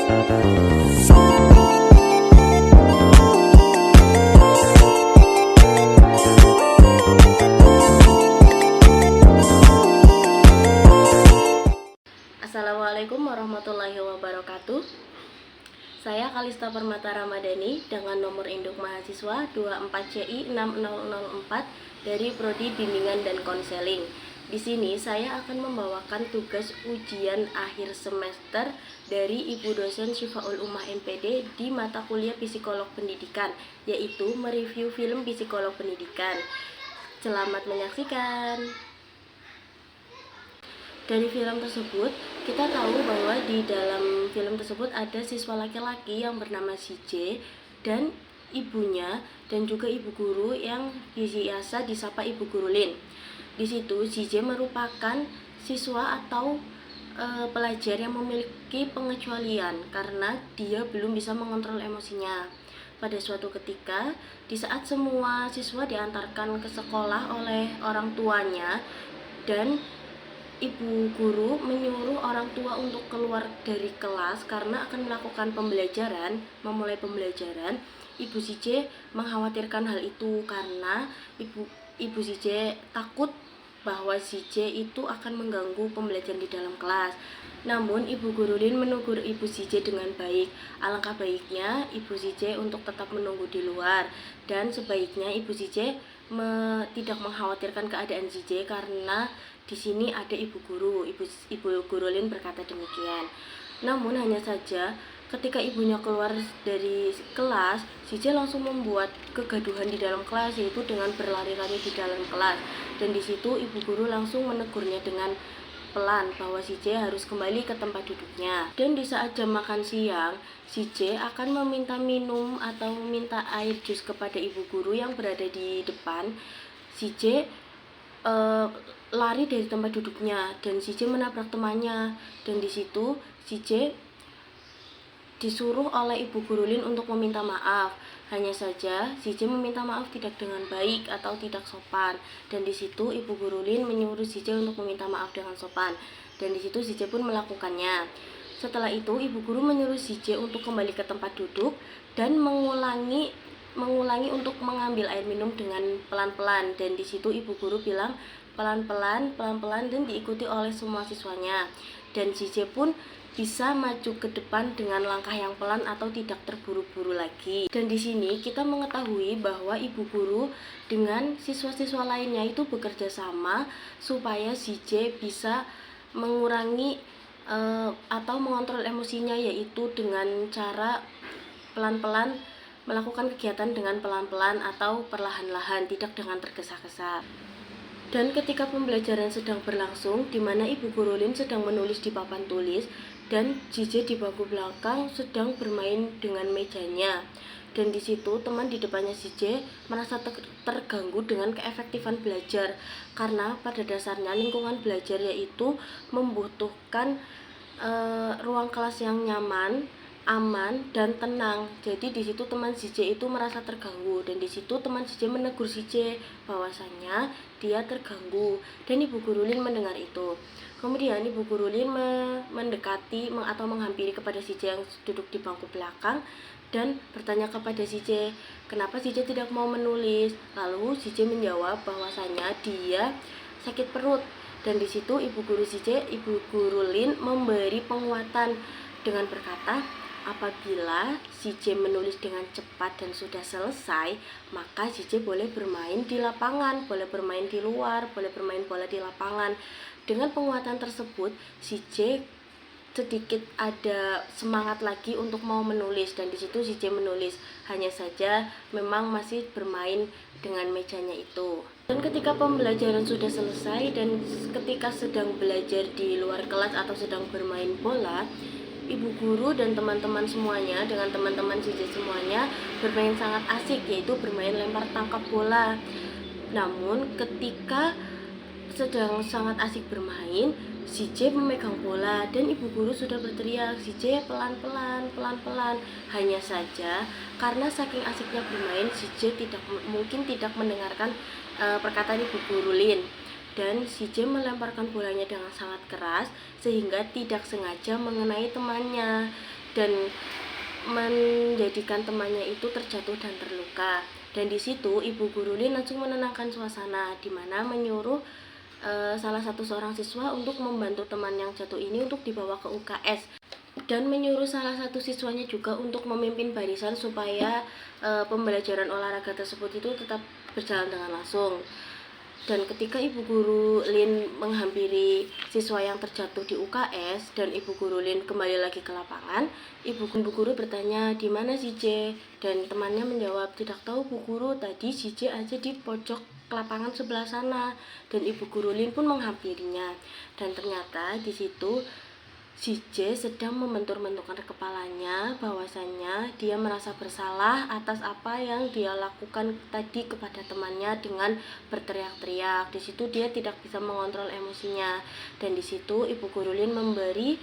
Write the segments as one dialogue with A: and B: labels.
A: Assalamualaikum warahmatullahi wabarakatuh. Saya Kalista Permata Ramadhani dengan nomor induk mahasiswa 24CI6004 dari Prodi Bimbingan dan Konseling. Di sini saya akan membawakan tugas ujian akhir semester dari Ibu dosen Syifaul Ummah MPD di mata kuliah Psikolog Pendidikan, yaitu mereview film Psikolog Pendidikan. Selamat menyaksikan. Dari film tersebut, kita tahu bahwa di dalam film tersebut ada siswa laki-laki yang bernama si J dan ibunya dan juga ibu guru yang biasa disapa Ibu Guru Lin. Di situ si J merupakan siswa atau pelajar yang memiliki pengecualian karena dia belum bisa mengontrol emosinya. Pada suatu ketika, di saat semua siswa diantarkan ke sekolah oleh orang tuanya dan ibu guru menyuruh orang tua untuk keluar dari kelas karena akan melakukan memulai pembelajaran. Ibu si J mengkhawatirkan hal itu karena ibu si J takut bahwa si J itu akan mengganggu pembelajaran di dalam kelas. Namun Ibu Guru Lin menegur Ibu si J dengan baik. Alangkah baiknya Ibu si J untuk tetap menunggu di luar, dan sebaiknya Ibu si J tidak mengkhawatirkan keadaan si J karena di sini ada Ibu Guru Lin berkata demikian. Namun hanya saja ketika ibunya keluar dari kelas, si J langsung membuat kegaduhan di dalam kelas, yaitu dengan berlari-lari di dalam kelas. Dan di situ ibu guru langsung menegurnya dengan pelan bahwa si J harus kembali ke tempat duduknya. Dan di saat jam makan siang, si J akan meminta minum atau meminta air jus kepada ibu guru yang berada di depan. Si J lari dari tempat duduknya dan si J menabrak temannya, dan di situ si J disuruh oleh Ibu Guru Lin untuk meminta maaf. Hanya saja si J meminta maaf tidak dengan baik atau tidak sopan, dan di situ Ibu Guru Lin menyuruh si J untuk meminta maaf dengan sopan, dan di situ si J pun melakukannya. Setelah itu Ibu Guru menyuruh si J untuk kembali ke tempat duduk dan mengulangi untuk mengambil air minum dengan pelan-pelan, dan di situ Ibu Guru bilang pelan-pelan dan diikuti oleh semua siswanya, dan si J pun bisa maju ke depan dengan langkah yang pelan atau tidak terburu-buru lagi. Dan di sini kita mengetahui bahwa ibu guru dengan siswa-siswa lainnya itu bekerja sama supaya si J bisa mengurangi atau mengontrol emosinya, yaitu dengan cara pelan-pelan, melakukan kegiatan dengan pelan-pelan atau perlahan-lahan, tidak dengan tergesa-gesa. Dan ketika pembelajaran sedang berlangsung, di mana Ibu Guru Lin sedang menulis di papan tulis dan JJ di bangku belakang sedang bermain dengan mejanya. Dan di situ teman di depannya JJ merasa terganggu dengan keefektifan belajar, karena pada dasarnya lingkungan belajar yaitu membutuhkan ruang kelas yang nyaman, aman dan tenang. Jadi di situ teman JJ itu merasa terganggu, dan di situ teman JJ menegur JJ bahwasanya dia terganggu, dan Ibu Guru Lin mendengar itu. Kemudian Ibu Guru Lin mendekati atau menghampiri kepada JJ yang duduk di bangku belakang dan bertanya kepada JJ, kenapa JJ tidak mau menulis? Lalu JJ menjawab bahwasanya dia sakit perut, dan di situ Ibu Guru Lin memberi penguatan dengan berkata, apabila si J menulis dengan cepat dan sudah selesai, maka si J boleh bermain di lapangan, boleh bermain di luar, boleh bermain bola di lapangan. Dengan penguatan tersebut, si J sedikit ada semangat lagi untuk mau menulis, dan di situ si J menulis. Hanya saja memang masih bermain dengan mejanya itu. Dan ketika pembelajaran sudah selesai dan ketika sedang belajar di luar kelas atau sedang bermain bola, Ibu guru dan teman-teman semuanya dengan teman-teman JJ semuanya bermain sangat asik, yaitu bermain lempar tangkap bola. Namun ketika sedang sangat asik bermain, si J memegang bola dan ibu guru sudah berteriak, si J pelan-pelan. Hanya saja karena saking asiknya bermain, si J mungkin tidak mendengarkan perkataan Ibu Guru Lin, dan si J melemparkan bolanya dengan sangat keras sehingga tidak sengaja mengenai temannya. dan menjadikan temannya itu terjatuh dan terluka. Dan di situ Ibu Guru Lin langsung menenangkan suasana, di mana menyuruh salah satu seorang siswa untuk membantu teman yang jatuh ini untuk dibawa ke UKS, dan menyuruh salah satu siswanya juga untuk memimpin barisan supaya pembelajaran olahraga tersebut itu tetap berjalan dengan langsung. Dan ketika Ibu Guru Lin menghampiri siswa yang terjatuh di UKS dan Ibu Guru Lin kembali lagi ke lapangan, Ibu Guru bertanya, "Di mana si J?" Dan temannya menjawab, "Tidak tahu Bu Guru, tadi si J aja di pojok lapangan sebelah sana." Dan Ibu Guru Lin pun menghampirinya. Dan ternyata di situ si J sedang membentur-benturkan kepalanya, bahwasannya dia merasa bersalah atas apa yang dia lakukan tadi kepada temannya dengan berteriak-teriak. Di situ dia tidak bisa mengontrol emosinya, dan di situ Ibu Guru Lin memberi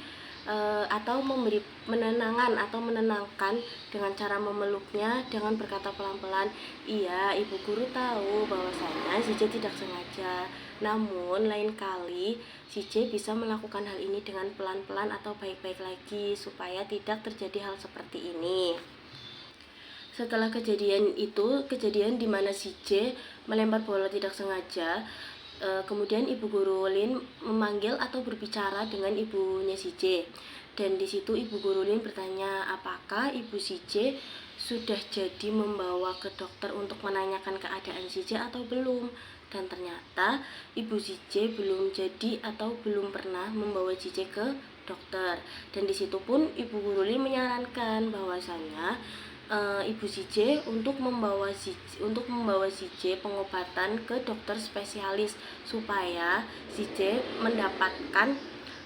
A: menenangkan dengan cara memeluknya dengan berkata pelan-pelan, "Iya, Ibu Guru tahu bahwasanya si J tidak sengaja. Namun lain kali si J bisa melakukan hal ini dengan pelan-pelan atau baik-baik lagi supaya tidak terjadi hal seperti ini." Setelah kejadian di mana si J melempar bola tidak sengaja, kemudian Ibu Guru Lin memanggil atau berbicara dengan ibunya si J. Dan di situ Ibu Guru Lin bertanya, apakah ibu si J sudah jadi membawa ke dokter untuk menanyakan keadaan si J atau belum. Dan ternyata ibu si J belum jadi atau belum pernah membawa si J ke dokter. Dan di situ pun Ibu Guru Lin menyarankan bahwasanya ibu si J untuk membawa si J pengobatan ke dokter spesialis supaya si J mendapatkan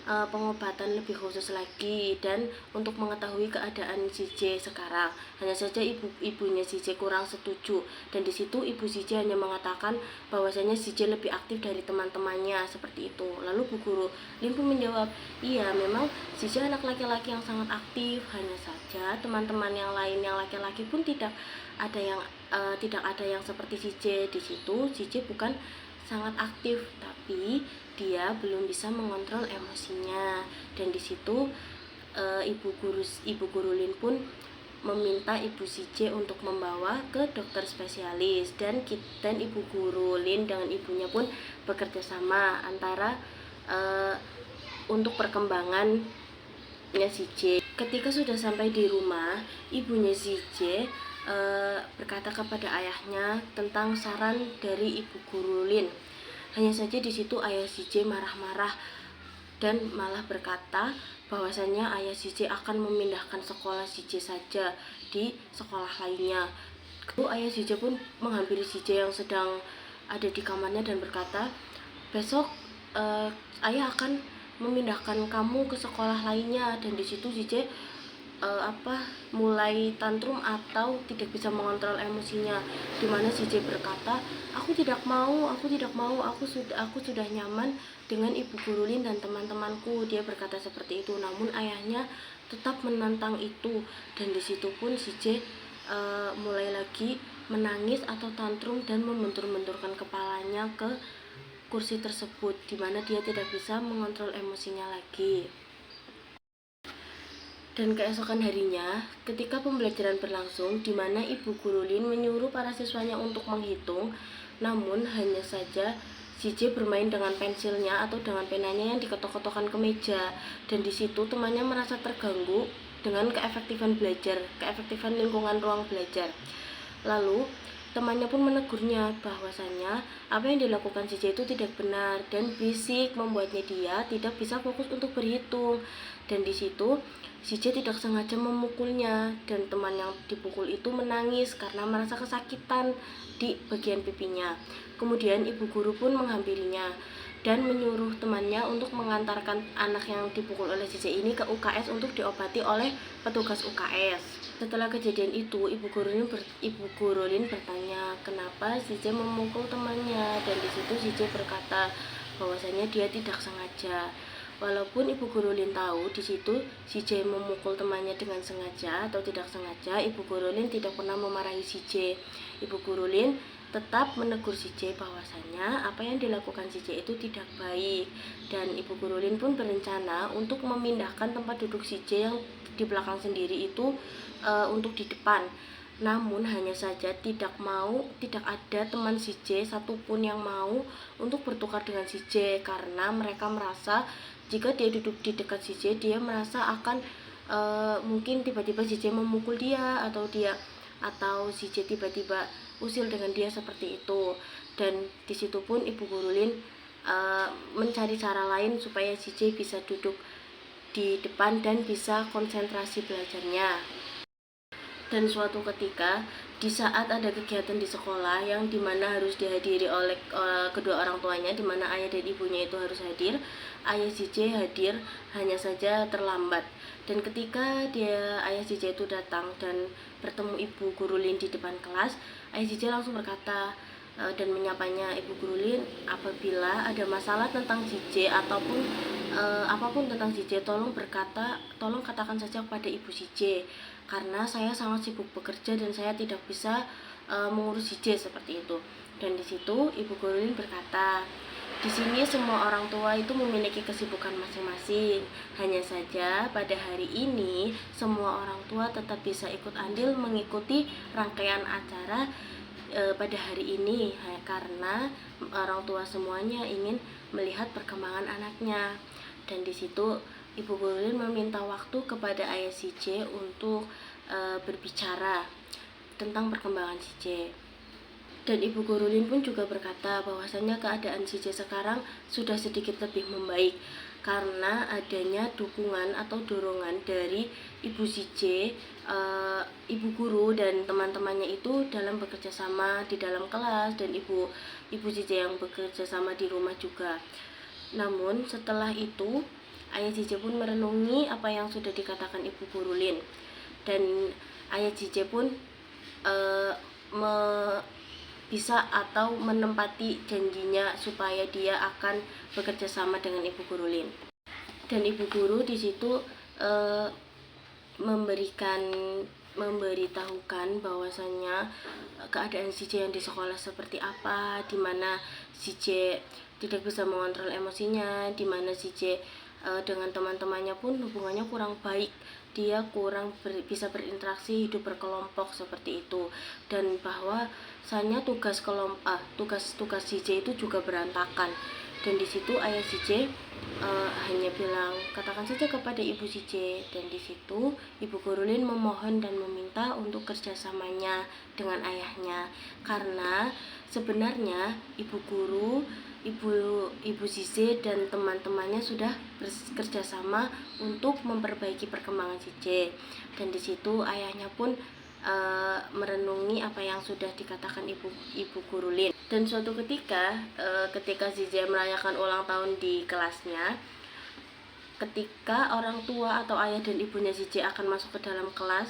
A: pengobatan lebih khusus lagi dan untuk mengetahui keadaan si J sekarang. Hanya saja ibunya si J kurang setuju, dan di situ ibu si J hanya mengatakan bahwasanya si J lebih aktif dari teman-temannya seperti itu. Lalu Bu Guru Lin pun menjawab, "Iya, memang si J anak laki-laki yang sangat aktif, hanya saja teman-teman yang lain yang laki-laki pun tidak ada yang seperti si J. Di situ si J bukan sangat aktif, tapi dia belum bisa mengontrol emosinya." Dan di situ Ibu Guru Lin pun meminta ibu si J untuk membawa ke dokter spesialis, dan Ibu Guru Lin dengan ibunya pun bekerja sama antara untuk perkembangannya si J. Ketika sudah sampai di rumah, ibunya si J berkata kepada ayahnya tentang saran dari Ibu Guru Lin. Hanya saja di situ ayah si J marah-marah dan malah berkata bahwasanya ayah si J akan memindahkan sekolah si J saja di sekolah lainnya. Lalu ayah si J pun menghampiri si J yang sedang ada di kamarnya dan berkata, "Besok ayah akan memindahkan kamu ke sekolah lainnya." Dan di situ si J mulai tantrum atau tidak bisa mengontrol emosinya, dimana si J berkata, aku tidak mau, aku sudah nyaman dengan Ibu Guru Lin dan teman-temanku." Dia berkata seperti itu, namun ayahnya tetap menantang itu, dan di situ pun si J mulai lagi menangis atau tantrum dan membentur-benturkan kepalanya ke kursi tersebut, dimana dia tidak bisa mengontrol emosinya lagi. Dan keesokan harinya, ketika pembelajaran berlangsung, di mana Ibu Guru Lin menyuruh para siswanya untuk menghitung, namun hanya saja si J bermain dengan pensilnya atau dengan penanya yang diketok-ketokkan ke meja, dan di situ temannya merasa terganggu dengan keefektifan lingkungan ruang belajar. Lalu temannya pun menegurnya bahwasanya apa yang dilakukan si J itu tidak benar dan berisik, membuatnya dia tidak bisa fokus untuk berhitung. Dan di situ si J tidak sengaja memukulnya, dan teman yang dipukul itu menangis karena merasa kesakitan di bagian pipinya. Kemudian ibu guru pun menghampirinya dan menyuruh temannya untuk mengantarkan anak yang dipukul oleh si J ini ke UKS untuk diobati oleh petugas UKS. Setelah kejadian itu, Ibu Guru Lin bertanya kenapa si J memukul temannya, dan di situ si J berkata bahwasanya dia tidak sengaja. Walaupun Ibu Guru Lin tahu di situ si J memukul temannya dengan sengaja atau tidak sengaja, Ibu Guru Lin tidak pernah memarahi si J. Ibu Guru Lin tetap menegur si J bahwasanya apa yang dilakukan si J itu tidak baik, dan Ibu Guru Lin pun berencana untuk memindahkan tempat duduk si J yang di belakang sendiri itu untuk di depan. Namun hanya saja tidak ada teman si J satupun yang mau untuk bertukar dengan si J, karena mereka merasa jika dia duduk di dekat si J, dia merasa akan mungkin tiba-tiba si J memukul dia, atau si J tiba-tiba usil dengan dia seperti itu. Dan disitu pun Ibu Guru Lin mencari cara lain supaya si J bisa duduk di depan dan bisa konsentrasi belajarnya. Dan suatu ketika di saat ada kegiatan di sekolah yang dimana harus dihadiri oleh kedua orang tuanya, dimana ayah dan ibunya itu harus hadir, ayah si J hadir hanya saja terlambat. Dan ketika ayah si J itu datang dan bertemu Ibu Guru Lin di depan kelas, ayah si J langsung berkata dan menyapanya, "Ibu Guru Lin, apabila ada masalah tentang si J ataupun apapun tentang si J, tolong katakan saja kepada Ibu si J, karena saya sangat sibuk bekerja dan saya tidak bisa mengurus si J," seperti itu. Dan di situ Ibu Guru Lin berkata, "Di sini semua orang tua itu memiliki kesibukan masing-masing. Hanya saja pada hari ini semua orang tua tetap bisa ikut andil mengikuti rangkaian acara pada hari ini, karena orang tua semuanya ingin melihat perkembangan anaknya." Dan di situ Ibu Guru Lin meminta waktu kepada ayah si J untuk berbicara tentang perkembangan si J. Dan Ibu Guru Lin pun juga berkata bahwasanya keadaan si J sekarang sudah sedikit lebih membaik karena adanya dukungan atau dorongan dari Ibu si J, Ibu Guru dan teman-temannya itu dalam bekerja sama di dalam kelas, dan Ibu si J yang bekerja sama di rumah juga. Namun setelah itu ayah si J pun merenungi apa yang sudah dikatakan Ibu Guru Lin, dan ayah si J pun bisa atau menempati janjinya supaya dia akan bekerja sama dengan Ibu Guru Lin. Dan Ibu Guru di situ memberitahukan bahwasannya keadaan si J yang di sekolah seperti apa, dimana si J tidak bisa mengontrol emosinya, dimana si J dengan teman-temannya pun hubungannya kurang baik, dia kurang bisa berinteraksi, hidup berkelompok seperti itu, dan bahwasanya tugas si J itu juga berantakan. Dan di situ ayah si J hanya bilang, "Katakan saja kepada Ibu si J." Dan di situ Ibu Guru Lin memohon dan meminta untuk kerjasamanya dengan ayahnya, karena sebenarnya Ibu Zize dan teman-temannya sudah bekerja sama untuk memperbaiki perkembangan si J. Dan di situ ayahnya pun merenungi apa yang sudah dikatakan Ibu Guru Lin. Dan suatu ketika si J merayakan ulang tahun di kelasnya, ketika orang tua atau ayah dan ibunya si J akan masuk ke dalam kelas,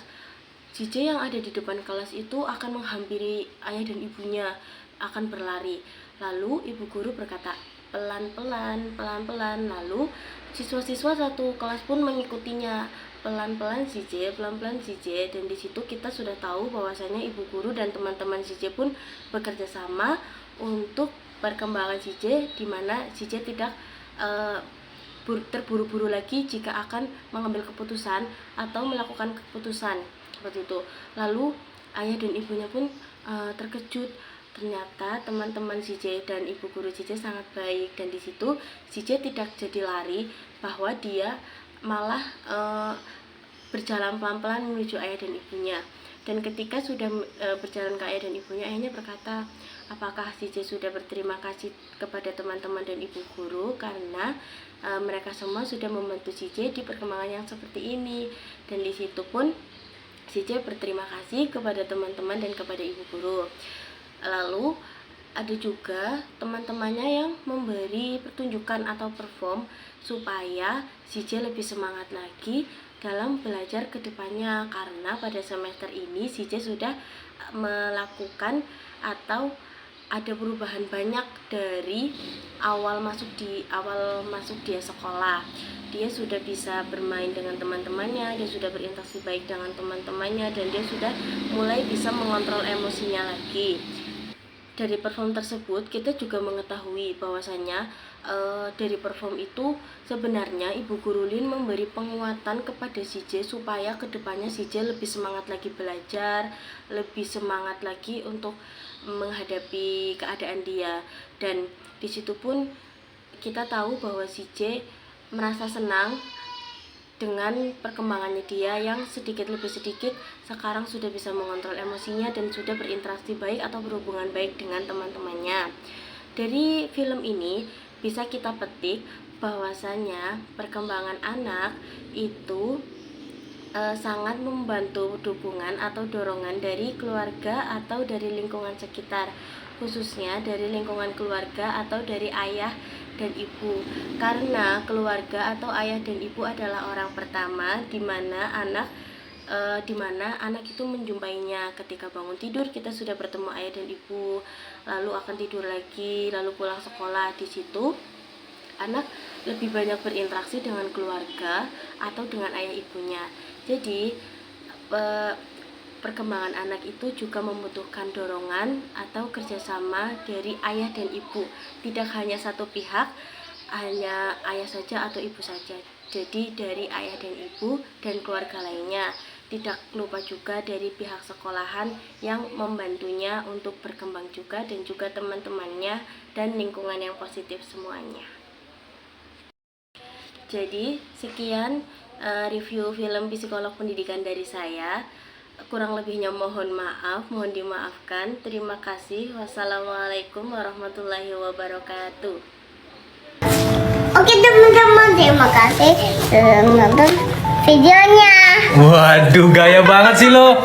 A: si J yang ada di depan kelas itu akan menghampiri ayah dan ibunya, akan berlari. Lalu Ibu Guru berkata, "Pelan-pelan, pelan-pelan." Lalu siswa-siswa satu kelas pun mengikutinya, pelan-pelan si J, pelan-pelan si J. Dan di situ kita sudah tahu bahwasanya Ibu Guru dan teman-teman si J pun bekerja sama untuk perkembangan si J, di mana si J tidak terburu-buru lagi jika akan mengambil keputusan atau melakukan keputusan seperti itu. Lalu ayah dan ibunya pun terkejut. Ternyata teman-teman si J dan Ibu Guru si J sangat baik, dan di situ si J tidak jadi lari, bahwa dia malah berjalan pelan-pelan menuju ayah dan ibunya. Dan ketika sudah berjalan ke ayah dan ibunya, ayahnya berkata, "Apakah si J sudah berterima kasih kepada teman-teman dan Ibu Guru karena mereka semua sudah membantu si J di perkembangan yang seperti ini?" Dan di situ pun si J berterima kasih kepada teman-teman dan kepada Ibu Guru. Lalu ada juga teman-temannya yang memberi pertunjukan atau perform supaya si J lebih semangat lagi dalam belajar ke depannya, karena pada semester ini si J sudah melakukan atau ada perubahan banyak dari awal masuk dia sekolah. Dia sudah bisa bermain dengan teman-temannya, dia sudah berinteraksi baik dengan teman-temannya, dan dia sudah mulai bisa mengontrol emosinya lagi. dari perform tersebut kita juga mengetahui bahwasanya dari perform itu sebenarnya Ibu Guru Lin memberi penguatan kepada si J supaya kedepannya si J lebih semangat lagi belajar, lebih semangat lagi untuk menghadapi keadaan dia. Dan disitu pun kita tahu bahwa si J merasa senang dengan perkembangannya dia yang sedikit lebih sedikit sekarang sudah bisa mengontrol emosinya dan sudah berinteraksi baik atau berhubungan baik dengan teman-temannya. Dari film ini bisa kita petik bahwasanya perkembangan anak itu sangat membantu dukungan atau dorongan dari keluarga atau dari lingkungan sekitar, khususnya dari lingkungan keluarga atau dari ayah dan ibu, karena keluarga atau ayah dan ibu adalah orang pertama di mana anak itu menjumpainya. Ketika bangun tidur kita sudah bertemu ayah dan ibu, lalu akan tidur lagi, lalu pulang sekolah. Di situ anak lebih banyak berinteraksi dengan keluarga atau dengan ayah ibunya. Jadi perkembangan anak itu juga membutuhkan dorongan atau kerjasama dari ayah dan ibu, tidak hanya satu pihak, hanya ayah saja atau ibu saja. Jadi dari ayah dan ibu dan keluarga lainnya, tidak lupa juga dari pihak sekolahan yang membantunya untuk berkembang juga, dan juga teman-temannya dan lingkungan yang positif semuanya. Jadi sekian review film Psikolog Pendidikan dari saya. Kurang lebihnya mohon maaf, mohon dimaafkan. Terima kasih. Wassalamualaikum warahmatullahi wabarakatuh.
B: Oke teman-teman, terima kasih sudah menonton videonya.
C: Waduh, gaya banget sih lo.